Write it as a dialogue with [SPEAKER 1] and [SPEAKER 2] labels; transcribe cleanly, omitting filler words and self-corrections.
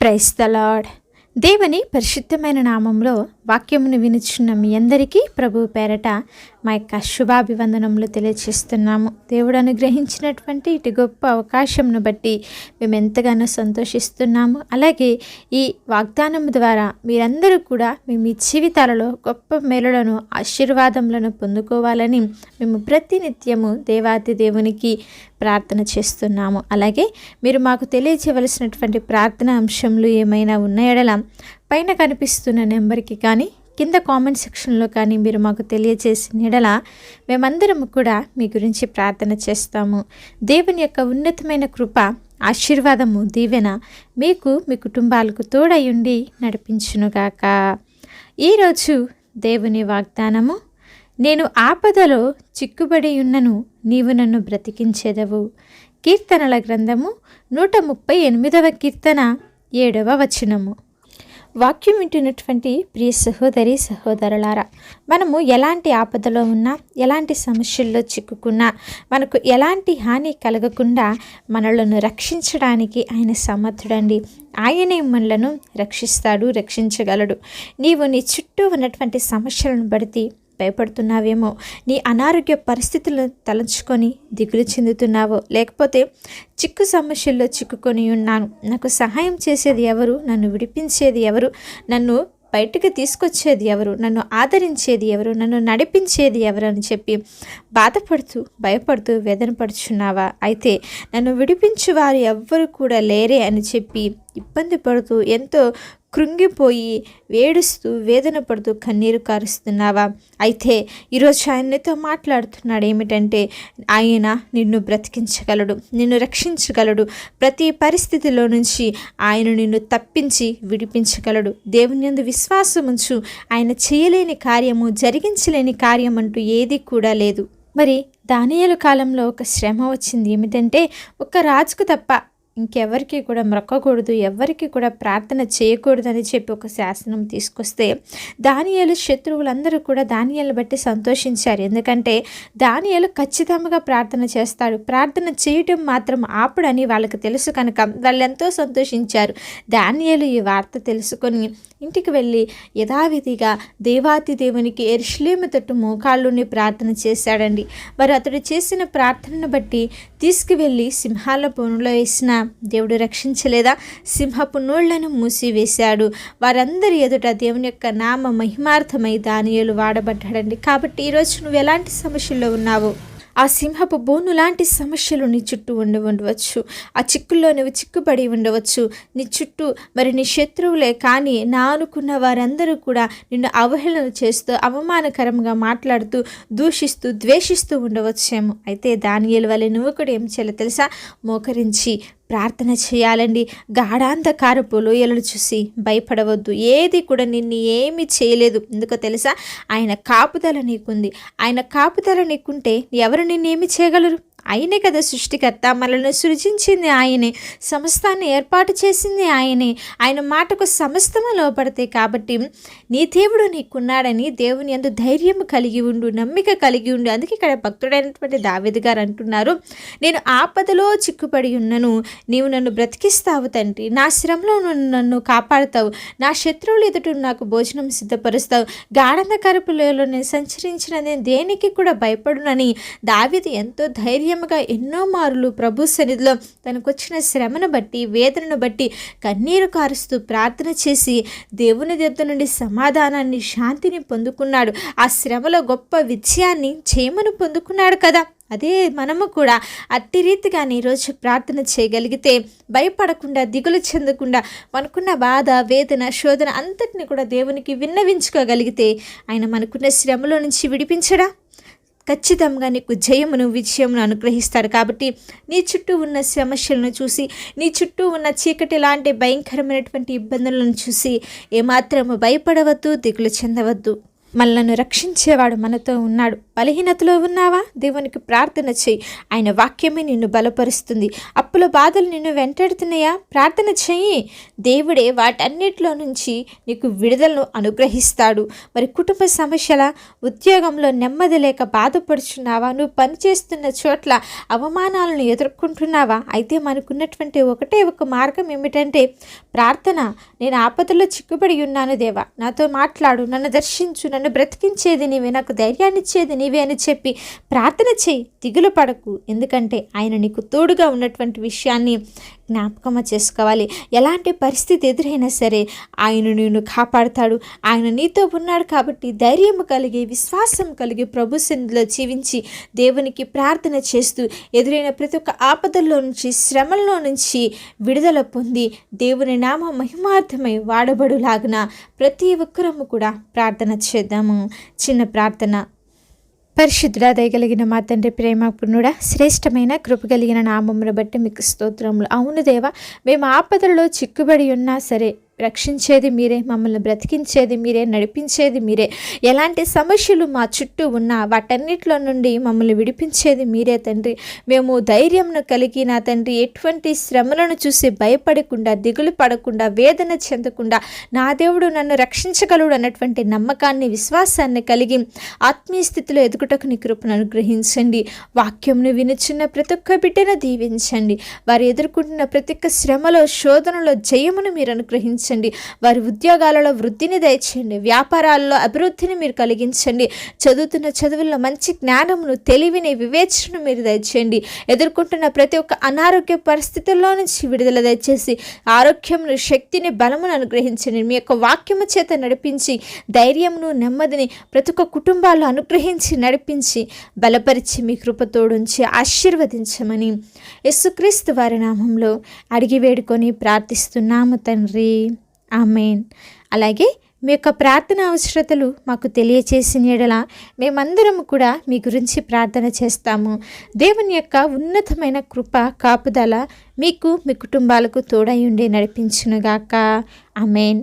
[SPEAKER 1] Praise the lord. దేవుని పరిశుద్ధమైన నామంలో వాక్యమును వినుచున్న మీ అందరికీ ప్రభు పేరట మా యొక్క శుభాభివందనములు తెలియజేస్తున్నాము. దేవుడు అనుగ్రహించినటువంటి ఇటు గొప్ప అవకాశంను బట్టి మేము ఎంతగానో సంతోషిస్తున్నాము. అలాగే ఈ వాగ్దానం ద్వారా మీరందరూ కూడా మీ జీవితాలలో గొప్ప మేలులను ఆశీర్వాదములను పొందుకోవాలని మేము ప్రతినిత్యము దేవాది దేవునికి ప్రార్థన చేస్తున్నాము. అలాగే మీరు మాకు తెలియజేయవలసినటువంటి ప్రార్థన అంశములు ఏమైనా ఉన్నాయడలా పైన కనిపిస్తున్న నెంబర్కి కానీ కింద కామెంట్ సెక్షన్లో కానీ మీరు మాకు తెలియజేసిన ఎడల మేమందరము కూడా మీ గురించి ప్రార్థన చేస్తాము. దేవుని యొక్క ఉన్నతమైన కృప, ఆశీర్వాదము, దీవెన మీకు మీ కుటుంబాలకు తోడయుండి నడిపించునుగాక. ఈరోజు దేవుని వాగ్దానము, నేను ఆపదలో చిక్కుబడి ఉన్నను, నీవు నన్ను బ్రతికించెదవు. కీర్తనల గ్రంథము 138వ కీర్తన 7వ వచనము. వాక్యం వింటున్నటువంటి ప్రియ సహోదరి సహోదరులారా, మనము ఎలాంటి ఆపదలో ఉన్నా, ఎలాంటి సమస్యల్లో చిక్కుకున్నా, మనకు ఎలాంటి హాని కలగకుండా మనలను రక్షించడానికి ఆయన సమర్థుడండి. ఆయనే మనలను రక్షిస్తాడు, రక్షించగలడు. నీవు నీ చుట్టూ ఉన్నటువంటి సమస్యలను బట్టి భయపడుతున్నావేమో, నీ అనారోగ్య పరిస్థితులను తలంచుకొని దిగులు చెందుతున్నావో, లేకపోతే చిక్కు సమస్యల్లో చిక్కుకొని ఉన్నాను, నాకు సహాయం చేసేది ఎవరు, నన్ను విడిపించేది ఎవరు, నన్ను బయటకు తీసుకొచ్చేది ఎవరు, నన్ను ఆదరించేది ఎవరు, నన్ను నడిపించేది ఎవరు అని చెప్పి బాధపడుతూ భయపడుతూ వేదన పడుచున్నావా? అయితే నన్ను విడిపించు వారు ఎవ్వరు కూడా లేరే అని చెప్పి ఇబ్బంది పడుతూ ఎంతో కృంగిపోయి వేడుస్తూ వేదన పడుతూ కన్నీరు కారుస్తున్నావా? అయితే ఈరోజు ఆయనతో మాట్లాడుతున్నాడు. ఏమిటంటే ఆయన నిన్ను బ్రతికించగలడు, నిన్ను రక్షించగలడు. ప్రతి పరిస్థితిలో నుంచి ఆయన నిన్ను తప్పించి విడిపించగలడు. దేవుని యందు విశ్వాసం ఉంచు. ఆయన చేయలేని కార్యము, జరిగించలేని కార్యం అంటూ ఏది కూడా లేదు. మరి దానియేలు కాలంలో ఒక శ్రమ వచ్చింది. ఏమిటంటే ఒక రాజుకు తప్ప ఇంకెవరికి కూడా మొక్కకూడదు, ఎవరికి కూడా ప్రార్థన చేయకూడదని చెప్పి ఒక శాసనం తీసుకొస్తే దానియేలు శత్రువులందరూ కూడా దానియేలు బట్టి సంతోషించారు. ఎందుకంటే దానియేలు ఖచ్చితంగా ప్రార్థన చేస్తాడు, ప్రార్థన చేయటం మాత్రం ఆపుడని వాళ్ళకి తెలుసు కనుక వాళ్ళు ఎంతో సంతోషించారు. దానియేలు ఈ వార్త తెలుసుకొని ఇంటికి వెళ్ళి యథావిధిగా దేవాతి దేవునికి యెరూషలేము తట్టు మోకాళ్ళుని ప్రార్థన చేశాడండి. మరి అతడు చేసిన ప్రార్థనను బట్టి తీసుకువెళ్ళి సింహాల బోనులో వేసిన దేవుడు రక్షించలేదా? సింహపు నోళ్లను మూసివేశాడు. వారందరి ఎదుట దేవుని యొక్క నామ మహిమార్థమై దానియేలు వాడబడ్డాడండి. కాబట్టి ఈరోజు నువ్వు ఎలాంటి సమస్యల్లో ఉన్నావో, ఆ సింహపు బోను లాంటి సమస్యలు నీ చుట్టూ ఉండవచ్చు. ఆ చిక్కుల్లో నువ్వు చిక్కుపడి ఉండవచ్చు. నీ చుట్టూ మరి నీ శత్రువులే కానీ నా అనుకున్న వారందరూ కూడా నిన్ను అవహేళన చేస్తూ అవమానకరంగా మాట్లాడుతూ దూషిస్తూ ద్వేషిస్తూ ఉండవచ్చేమో. అయితే దానియేలు వలె నువ్వు కూడా ఏం చేయాలో తెలుసా? మోకరించి ప్రార్థన చేయాలండి. గాఢాంధకారపు లోయలను చూసి భయపడవద్దు. ఏది కూడా నిన్ను ఏమీ చేయలేదు. ఎందుకో తెలుసా? ఆయన కాపుదల నీకుంది. ఆయన కాపుదల నీకుంటే ఎవరు నిన్నేమి చేయగలరు? ఆయనే కదా సృష్టికర్త. మనల్ని సృజించింది ఆయనే, సమస్తాన్ని ఏర్పాటు చేసింది ఆయనే. ఆయన మాటకు సమస్తము లోపడతాయి. కాబట్టి నీ దేవుడు నీకున్నాడని దేవుని యందు ధైర్యం కలిగి ఉండు, నమ్మిక కలిగి ఉండు. అందుకే ఇక్కడ భక్తుడైనటువంటి దావీదు గారు అంటున్నారు, నేను ఆపదలో చిక్కుపడి ఉన్నను, నీవు నన్ను బ్రతికిస్తావు తండ్రి, నా శ్రమలో నన్ను కాపాడుతావు, నా శత్రువులు ఎదుట నాకు భోజనం సిద్ధపరుస్తావు, గాఢంధకరపులో నేను సంచరించిన నేను దేనికి కూడా భయపడునని దావీదు ఎంతో ధైర్యంగా ఎన్నో మారులు ప్రభు సన్నిధిలో తనకొచ్చిన శ్రమను బట్టి, వేదనను బట్టి కన్నీరు కారుస్తూ ప్రార్థన చేసి దేవుని దగ్గర నుండి సమాధానాన్ని, శాంతిని పొందుకున్నాడు. ఆ శ్రమలో గొప్ప విజయాన్ని, జయమును పొందుకున్నాడు కదా. అదే మనము కూడా అట్టి రీతిగానే ఈరోజు ప్రార్థన చేయగలిగితే, భయపడకుండా, దిగులు చెందకుండా, మనకున్న బాధ, వేదన, శోధన అంతటిని కూడా దేవునికి విన్నవించుకోగలిగితే ఆయన మనకున్న శ్రమలో నుంచి విడిపించడా? ఖచ్చితంగా నీకు జయమును, విజయమును అనుగ్రహిస్తాడు. కాబట్టి నీ చుట్టూ ఉన్న సమస్యలను చూసి, నీ చుట్టూ ఉన్న చీకటి లాంటి భయంకరమైనటువంటి ఇబ్బందులను చూసి ఏమాత్రము భయపడవద్దు, దిగులు చెందవద్దు. మనలను రక్షించేవాడు మనతో ఉన్నాడు. బలహీనతలో ఉన్నావా? దేవునికి ప్రార్థన చేయి. ఆయన వాక్యమే నిన్ను బలపరుస్తుంది. అప్పుల బాధలు నిన్ను వెంటాడుతున్నాయా? ప్రార్థన చెయ్యి. దేవుడే వాటన్నిటిలో నుంచి నీకు విడుదలను అనుగ్రహిస్తాడు. మరి కుటుంబ సమస్యల, ఉద్యోగంలో నెమ్మది లేక బాధపడుచున్నావా? నువ్వు పనిచేస్తున్న చోట్ల అవమానాలను ఎదుర్కొంటున్నావా? అయితే మనకున్నటువంటి ఒకటే ఒక మార్గం ఏమిటంటే ప్రార్థన. నేను ఆపదలో చిక్కుబడి ఉన్నాను దేవా, నాతో మాట్లాడు, నన్ను దర్శించు, నన్ను బ్రతికించేది నీవే, నాకు ధైర్యాన్ని ఇచ్చేది నీవే అని చెప్పి ప్రార్థన చేయి. దిగులు పడకు, ఎందుకంటే ఆయన నీకు తోడుగా ఉన్నటువంటి విషయాన్ని జ్ఞాపకం చేసుకోవాలి. ఎలాంటి పరిస్థితి ఎదురైనా సరే ఆయన నిన్ను కాపాడుతాడు. ఆయన నీతో ఉన్నాడు కాబట్టి ధైర్యం కలిగి, విశ్వాసం కలిగి ప్రభు సన్నిధిలో జీవించి దేవునికి ప్రార్థన చేస్తూ ఎదురైన ప్రతి ఒక్క ఆపదల్లో నుంచి, శ్రమల్లో నుంచి విడుదల పొంది దేవుని నామ మహిమార్థమై వాడబడులాగున ప్రతి ఒక్కరము కూడా ప్రార్థన చేద్దాము. చిన్న ప్రార్థన. పరిశుద్ధుడా, దయగలిగిన మా తండ్రి, ప్రేమపూర్ణుడా, శ్రేష్టమైన కృప కలిగిన నామమును బట్టి మీకు స్తోత్రములు. అవును దేవా, మేము ఆపదలలో చిక్కుబడి ఉన్నా సరే రక్షించేది మీరే, మమ్మల్ని బ్రతికించేది మీరే, నడిపించేది మీరే. ఎలాంటి సమస్యలు మా చుట్టూ ఉన్నా వాటన్నిటిలో నుండి మమ్మల్ని విడిపించేది మీరే తండ్రి. మేము ధైర్యంను కలిగి నా తండ్రి ఎటువంటి శ్రమలను చూసి భయపడకుండా, దిగులు పడకుండా, వేదన చెందకుండా నా దేవుడు నన్ను రక్షించగలడు అన్నటువంటి నమ్మకాన్ని, విశ్వాసాన్ని కలిగి ఆత్మీయ స్థితిలో ఎదుగుటకు నీ కృపను అనుగ్రహించండి. వాక్యంను వినుచున్న ప్రతి ఒక్క బిడ్డను దీవించండి. వారు ఎదుర్కొంటున్న ప్రతి ఒక్క శ్రమలో, శోధనలో జయమును మీరు అనుగ్రహించండి. వారి ఉద్యోగాలలో వృద్ధిని దయచేయండి. వ్యాపారాల్లో అభివృద్ధిని మీరు కలిగించండి. చదువుతున్న చదువుల్లో మంచి జ్ఞానమును, తెలివిని, వివేచనను మీరు దయచేయండి. ఎదుర్కొంటున్న ప్రతి ఒక్క అనారోగ్య పరిస్థితుల్లో నుంచి విడుదల దయచేసి ఆరోగ్యమును, శక్తిని, బలమును అనుగ్రహించండి. మీ యొక్క వాక్యము చేత నడిపించి ధైర్యమును, నెమ్మదిని ప్రతి ఒక్క కుటుంబాల్లో అనుగ్రహించి నడిపించి బలపరిచి మీ కృపతోడుంచి ఆశీర్వదించమని యేసుక్రీస్తు వారి నామంలో అడిగి వేడుకొని ప్రార్థిస్తున్నాము తండ్రి. ఆమేన్. అలాగే మీ యొక్క ప్రార్థన అవసరతలు మాకు తెలియచేసిన యెడల మేమందరము కూడా మీ గురించి ప్రార్థన చేస్తాము. దేవుని యొక్క ఉన్నతమైన కృప, కాపుదల మీకు, మీ కుటుంబాలకు తోడై ఉండి నడిపించునుగాక. ఆమేన్.